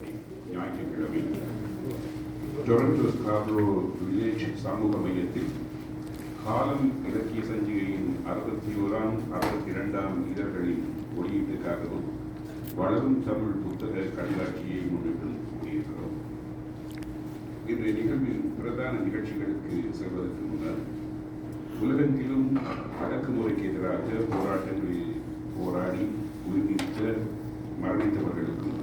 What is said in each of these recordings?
ஞாயிற்றுக்கிழமை Toronto Scarborough village சமூக மையத்தில் காலம் இலக்கிய சஞ்சிகையின் 61ஆம் 62ஆம் இதழ்களின் வெளியீட்டுக்காகவும் வளரும் தமிழ் புத்தக கண்காட்சியை முன்னிட்டு கூடியிருக்கிறோம். இன்றைய நிகழ்வின் பிரதான நிகழ்ச்சிகளுக்கு செல்வதற்கு முன்னர் உலகெங்கிலும் அடக்குமுறைக்கு எதிராக போராட்டங்களில் போராடி உயிர்நீத்த மரணித்தவர்களுக்கும்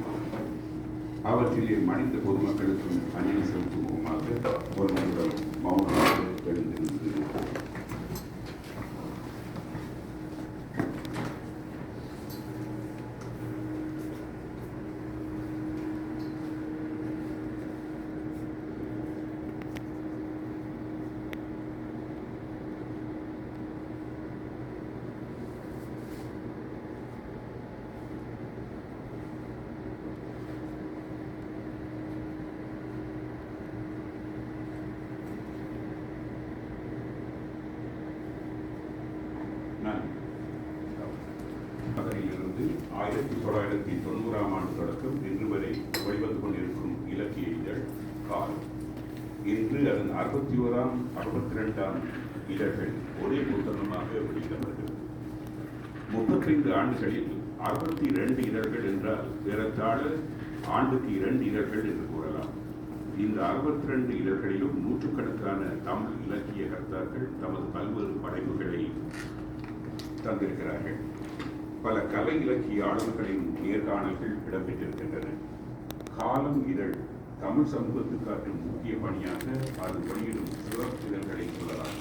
அவற்றிலே மனித பொதுமக்களுக்கும் அஞ்சலி செலுத்தும் முகமாக ஒரு நிமிடம் மௌனமாக எழுந்திருந்தது. இருந்து 1990ஆம் ஆண்டு தொடக்கம் இன்று வரை வெளிவந்து கொண்டிருக்கும் இலக்கிய இதழ் காலம். இன்று அதன் 61ஆம் 62ஆம் இதழ்கள் ஒரே புத்தகமாக வெளியிடப்படுகிறது. 35 ஆண்டுகளில் 62 இதழ்கள் என்றால் ஏறத்தாழ ஆண்டுக்கு 2 இதழ்கள் என்று கூறலாம். இந்த 62 இதழ்களிலும் நூற்றுக்கணக்கான தமிழ் இலக்கிய கர்த்தாக்கள் தமது பல்வேறு படைப்புகளை தந்திருக்கிறார்கள். பல கலை இலக்கிய ஆளுமைகளின் நேர்காணல்கள் இடம்பெற்றிருக்கின்றன. காலம் இதழ் தமிழ் சமூகத்துக்கு ஆற்றும் முக்கிய பணியாக அது வெளியிடும் சிறப்பு இதழ்களை சொல்லலாம்.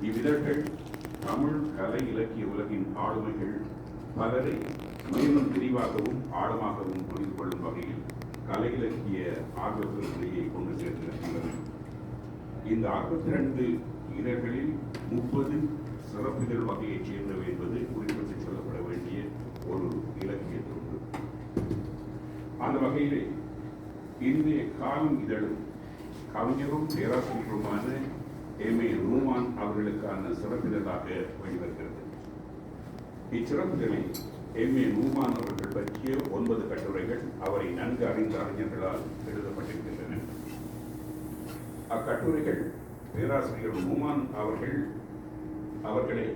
இவ்விதழ்கள் தமிழ் கலை இலக்கிய உலகின் ஆளுமைகள் பலரை மேலும் விரிவாகவும் ஆழமாகவும் புரிந்து கொள்ளும் வகையில் கலை இலக்கிய ஆர்வத்திலேயே கொண்டு சேர்ந்திருக்கின்றன. இந்த 62 இதழ்களில் 30 சிறப்பிதழ் வகையைச் சேர்ந்தவை என்பது குறிப்பிட்டு சொல்லப்பட வேண்டிய ஒரு இலக்கிய தொண்டு. அந்த வகையிலே இன்றைய காலம் இதழும் கவிஞரும் பேராசிரியருமான எம்.ஏ. நூமான் அவர்களுக்கான சிறப்பிதழாக வெளிவருகிறது. இச்சிறப்பிதழில் எம்.ஏ. நூமான் அவர்கள் பற்றிய 9 கட்டுரைகள் அவரை நன்கு அறிந்த அறிஞர்களால் எழுதப்பட்டிருக்கின்றன. அக்கட்டுரைகள் பேராசிரியர் நூமான் அவர்களை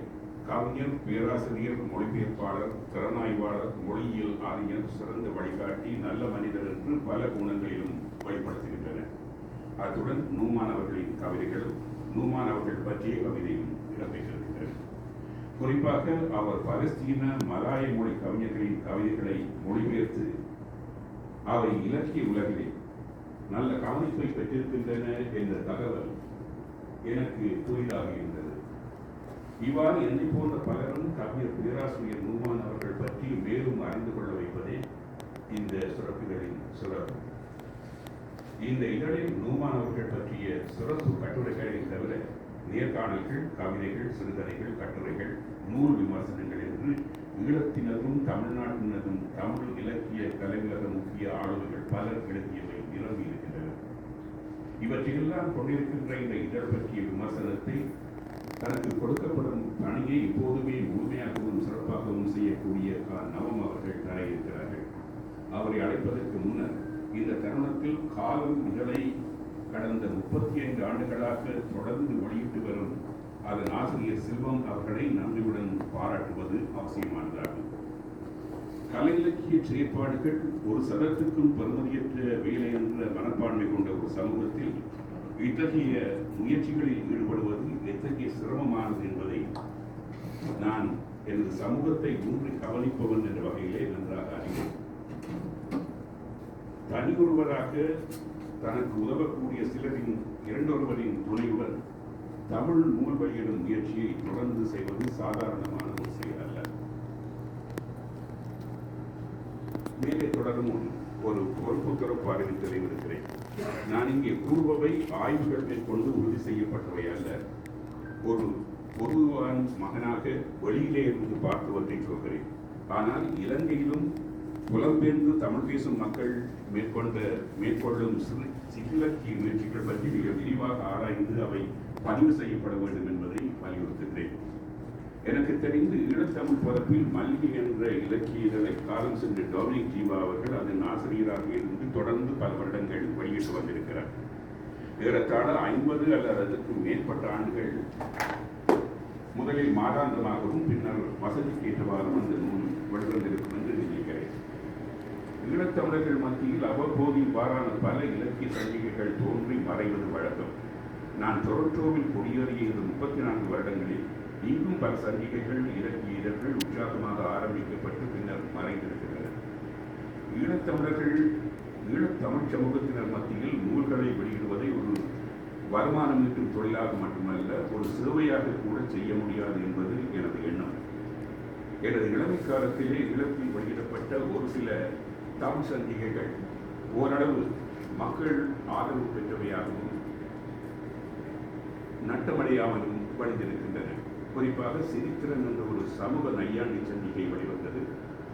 கவிஞர், பேராசிரியர், மொழிபெயர்ப்பாளர், திறனாய்வாளர், மொழியியல் அறிஞர், சிறந்த வழிகாட்டி, நல்ல மனிதர் என்று பல குணங்களிலும் வெளிப்படுத்துகின்றன. அத்துடன் நூமான் அவர்களின் கவிதைகளும் நூமான் அவர்கள் பற்றிய கவிதையும் இடம்பெற்றிருக்கின்றன. குறிப்பாக அவர் பலஸ்தீன மலாய மொழி கவிஞர்களின் கவிதைகளை மொழிபெயர்த்து அவை இலக்கிய உலகிலே நல்ல கவனிப்பை பெற்றிருக்கின்றன என்ற தகவல் எனக்கு புதிதாக இருந்தது. இவ்வாறு என்னை போன்ற பலரும் கவிஞர் பேராசிரியர் நூமான் அவர்கள் பற்றி மேலும் அறிந்து கொள்ள வைப்பதே இந்த சிறப்புகளின் சிறப்பு. இந்த இதழில் நூமான் அவர்கள் பற்றிய சிறப்பு கட்டுரைகளை தவிர நேர்காணல்கள், கவிதைகள், சிறுகதைகள், கட்டுரைகள், நூல் விமர்சனங்கள் என்று ஈழத்தினரும் தமிழ்நாட்டினரும் தமிழ் இலக்கிய கலைஞர முக்கிய ஆளுமைகள் பலர் எழுதியவை நிரம்பி இருக்கின்றன. இவற்றையெல்லாம் கொண்டிருக்கின்ற இந்த இதழ் பற்றிய விமர்சனத்தை தனக்கு கொடுக்கப்படும் பணியை இப்போதுமே முழுமையாகவும் சிறப்பாகவும் செய்யக்கூடிய நவம் அவர்கள் தர இருக்கிறார்கள். அவரை அழைப்பதற்கு முன்னர் இந்த தருணத்தில் காலம் இதழை கடந்த 35 ஆண்டுகளாக தொடர்ந்து வெளியிட்டு வரும் அதன் ஆசிரியர் செல்வம் அவர்களை நன்றியுடன் பாராட்டுவது அவசியமானதாகும். கலை இலக்கிய செயற்பாடுகள் ஒரு சதத்துக்கும் பெருமதியற்ற வேலை என்ற மனப்பான்மை கொண்ட ஒரு சமூகத்தில் இத்தகைய முயற்சிகளில் ஈடுபடுவது எத்தகைய சிரமமானது என்பதை நான் எனது சமூகத்தை ஊன்றி கவனிப்பவன் என்ற வகையிலே நன்றாக அறிவேன். தனி ஒருவராக தனக்கு உதவக்கூடிய சிலரின் இரண்டொருவரின் துணையுடன் தமிழ் நூல் வெளியிடும் முயற்சியை தொடர்ந்து செய்வது சாதாரணமான ஒரு செயல் அல்ல. மேலே தொடரும் ஒரு பொறுப்புத்தரப்பு அறிவித்தலை இருக்கிறேன். நான் இங்கே கூறுபவை ஆய்வுகள் மேற்கொண்டு உறுதி செய்யப்பட்டவை அல்ல. ஒரு பொதுவான மகனாக வெளியிலே இருந்து பார்த்துவதை சொல்கிறேன். ஆனால் இலங்கையிலும் புலம்பெயர்ந்து தமிழ் பேசும் மக்கள் மேற்கொள்ளும் சிகிலக்கிய முயற்சிகள் பற்றி மிக விரிவாக ஆராய்ந்து அவை பதிவு செய்யப்பட வேண்டும் என்பதை வலியுறுத்துகிறேன். எனக்கு தெரிந்து ஈழத்தமிழ் பரப்பில் மல்லிகை என்ற இலக்கிய இதழை காலம் சென்று டொமினிக் ஜீவா அவர்கள் அதன் ஆசிரியராக இருந்து தொடர்ந்து பல வருடங்கள் வெளியிட்டு வந்திருக்கிறார். ஏறத்தாழ 50 அல்லது அதற்கு மேற்பட்ட ஆண்டுகள் முதலில் மாதாந்தமாகவும் பின்னர் வசதிக்கு ஏற்றவாறும் அந்த நூல் வெளிவந்திருக்கும் என்று நினைக்கிறேன். ஈழத்தமிழர்கள் மத்தியில் அவ்வப்போது இவ்வாறான பல இலக்கிய சஞ்சிகைகள் தோன்றி மறைவது வழக்கம். நான் டொரண்டோவில் குடியேறிய இந்த 34 வருடங்களில் இன்னும் பல சஞ்சிகைகள் இலக்கிய இதழ்கள் உற்சாகமாக ஆரம்பிக்கப்பட்டு பின்னர் மறைந்திருக்கின்றன. ஈழத்தமிழர்கள் ஈழத்தமிழ் சமூகத்தினர் மத்தியில் நூல்களை வெளியிடுவதை ஒரு வருமானம் ஈட்டும் தொழிலாக மட்டுமல்ல, ஒரு சேவையாக கூட செய்ய முடியாது என்பது எனது எண்ணம். எனது இளமை காலத்திலே ஈழத்தில் வெளியிடப்பட்ட ஒரு சில தமிழ் சஞ்சிகைகள் ஓரளவு மக்கள் ஆதரவு பெற்றவையாகவும் நட்டமடையாமலும் வழிந்திருக்கின்றன. குறிப்பாக சிரித்திரன் என்ற ஒரு சமூக நையாண்டி சஞ்சிகை வெளிவந்தது.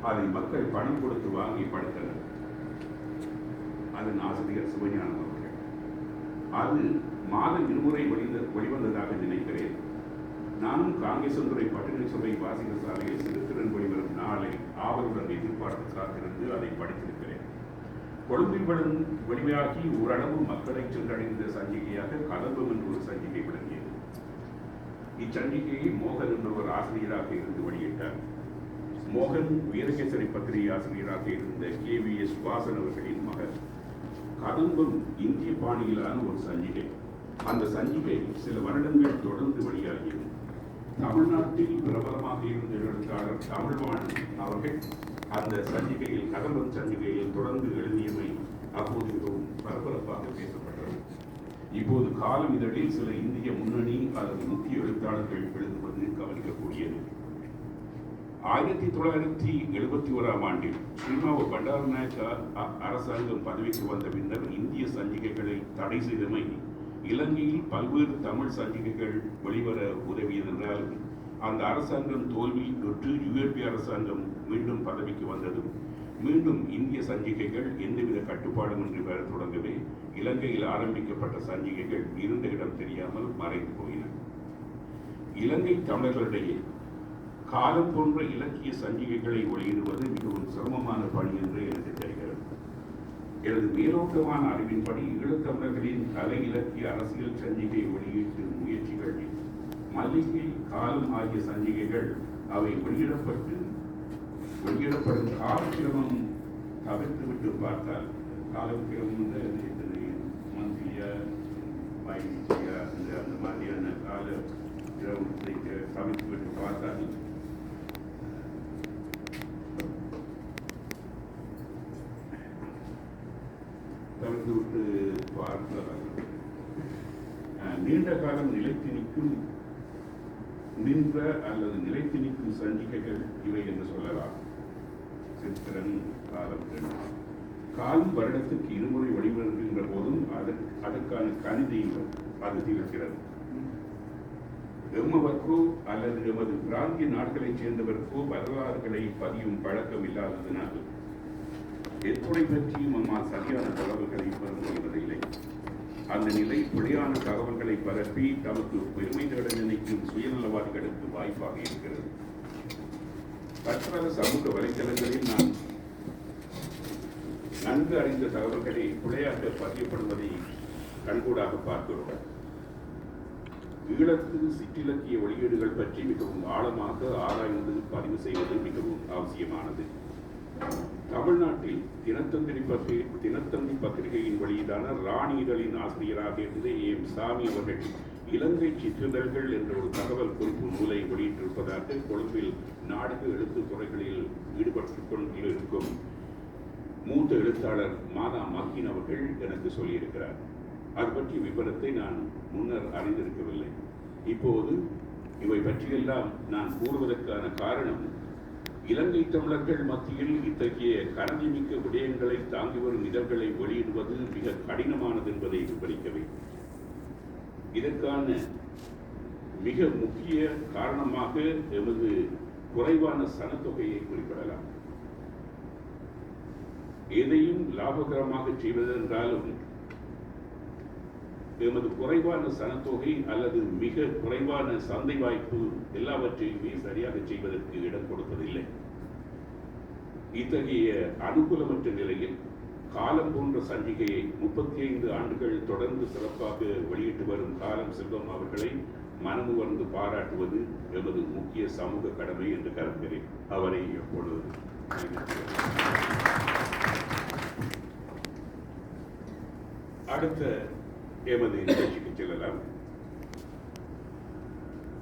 அதை மக்கள் பணம் கொடுத்து வாங்கி படித்தனர். அதன் ஆசிரியர் சிவஞானம் அவர்கள். அது மாதம் 2 முறை வெளிவந்ததாக நினைக்கிறேன். நானும் காங்கேசந்துறை பட்டினி சபை வாசிகர் சாலையில் சிறுத்திறன் வெளிவரும் நாளை ஆவலுடன் எதிர்பார்த்து காத்திருந்து அதை படித்திருக்கிறேன். கொழும்பில் வெளியாகி ஓரளவு மக்களை சென்றடைந்த சஞ்சிகையாக கதம்பம் என்று ஒரு சஞ்சிகை விளங்கியது. இச்சஞ்சிகையை மோகன் என்ற ஒரு ஆசிரியராக இருந்து வெளியிட்டார். மோகன் வீரகேசரி பத்திரிகை ஆசிரியராக இருந்த KVS வாசன் அவர்களின் மகன். கதம்பம் இந்திய பாணியிலான ஒரு சஞ்சிகை. அந்த சஞ்சிகை சில வருடங்கள் தொடர்ந்து வெளியாகியது. தமிழ்நாட்டில் பிரபலமாக இருந்த எழுத்தாளர் தமிழ்வாணன் அவர்கள் அந்த சஞ்சிகையில் கதம்பம் சஞ்சிகையில் தொடர்ந்து எழுதியமை அப்போது மிகவும் பரபரப்பாக பேசப்பட்டது. இப்போது காலம் இதழில் சில இந்திய முன்னணி அல்லது முக்கிய எழுத்தாளர்கள் எழுதுவது கவனிக்கக்கூடியது. 1971ஆம் ஆண்டில் ஸ்ரீமாவோ பண்டாரநாயக்க அரசாங்கம் பதவிக்கு வந்த பின்னர் இந்திய சஞ்சிகைகளை தடை செய்தமை இலங்கையில் பல்வேறு தமிழ் சஞ்சிகைகள் வெளிவர உதவியதென்றால் அந்த அரசாங்கம் தோல்வியுற்று UAP அரசாங்கம் மீண்டும் பதவிக்கு வந்ததும் மீண்டும் இந்திய சஞ்சிகைகள் எந்தவித கட்டுப்பாடுமின்றி வர தொடங்கவே இலங்கையில் ஆரம்பிக்கப்பட்ட சஞ்சிகைகள் இருந்த இடம் தெரியாமல் மறைந்து போயின. இலங்கை தமிழர்களிடையே காலம் போன்ற இலக்கிய சஞ்சிகைகளை வெளியிடுவது மிகவும் சிரமமான பணி என்று எனக்கு தெரிகிறது. எனது மேலோட்டமான அறிவின்படி ஈழத்தமிழர்களின் கலை இலக்கிய அரசியல் சஞ்சிகை வெளியீட்டு முயற்சிகள் மல்லிகை காலம் ஆகிய சஞ்சிகைகள் அவை வெளியிடப்படும் காலக்கிரமம் தவிர்த்துவிட்டு பார்த்தால் காலக்கிரமம் மந்திரியா பயணிச்சியா அந்த மாதிரியான கால கிரமத்தை தவிர்த்துவிட்டு பார்த்தால் தவிர்த்துவிட்டு பார்த்தால் நீண்ட காலம் நிலைத்து நிற்கும் நின்ற அல்லது நிலைத்து நிற்கும் சஞ்சிகைகள் இவை என்று சொல்லலாம். சித்திரன் காலம் வருடத்துக்கு 2 முறை வெளிவருகின்ற போதும் அதற்கான கணிதையும் அது திகழ்கிறது. எம்மவர்க்கோ அல்லது எமது பிராந்திய நாடுகளைச் சேர்ந்தவர்க்கோ வரலாறுகளை பதியும் பழக்கம் இல்லாததனால் எத்துறை பற்றியும் அம்மா சரியான தகவல்களை பகிர்ந்துள்ளதில்லை. அந்த நிலை பிழையான தகவல்களை பரப்பி தமக்கு பெருமை தேட நினைக்கும் சுயநலவாதிகளுக்கு வாய்ப்பாக இருக்கிறது. தற்கால சமூக வலைத்தளங்களில் நான் நன்கு அறிந்த தகவல்களை பிழையாக பதியப்படுவதை கண்கூடாக பார்க்கிறோம். ஈழத்து சிற்றிலக்கிய வெளியீடுகள் பற்றி மிகவும் ஆழமாக ஆராய்ந்து பதிவு செய்வது மிகவும் அவசியமானது. தமிழ்நாட்டில் தினத்தந்தி பத்திரிகையின் வெளியீடான ராணி இதழின் ஆசிரியராக இருந்த AM சாமி அவர்கள் இலங்கை சிற்றிதழ்கள் என்ற ஒரு தகவல் குறிப்பு நூலை வெளியிட்டிருப்பதாக கொழும்பில் நாடக எழுத்து துறைகளில் ஈடுபட்டுக் கொண்டிருக்கும் மூத்த எழுத்தாளர் மாதா மக்கின் அவர்கள் எனக்கு சொல்லியிருக்கிறார். அது பற்றிய விவரத்தை நான் முன்னர் அறிந்திருக்கவில்லை. இப்போது இவை பற்றியெல்லாம் நான் கூறுவதற்கான காரணம், இலங்கை தமிழர்கள் மத்தியில் இத்தகைய கனதிமிக்க விடயங்களை தாங்கி வரும் இதழ்களை வெளியிடுவது மிக கடினமானது என்பதை விவரிக்கவே. இதற்கான மிக முக்கிய காரணமாக எமது குறைவான சனத்தொகையை குறிப்பிடலாம். எதையும் லாபகரமாக செய்வதென்றாலும் எமது குறைவான சனத்தொகை அல்லது மிக குறைவான சந்தை வாய்ப்பு எல்லாவற்றையுமே சரியாக செய்வதற்கு இடம் கொடுப்பதில்லை. இத்தகைய அனுகூலமற்ற நிலையில் காலம் போன்ற சஞ்சிகையை 35 ஆண்டுகள் தொடர்ந்து சிறப்பாக வெளியிட்டு வரும் காலம் செல்வம் அவர்களை மனமுவர்ந்து பாராட்டுவது எமது முக்கிய சமூக கடமை என்று கருதுகிறேன். அவரை எப்பொழுது அடுத்த எமது நிகழ்ச்சிக்கு செல்லலாம்.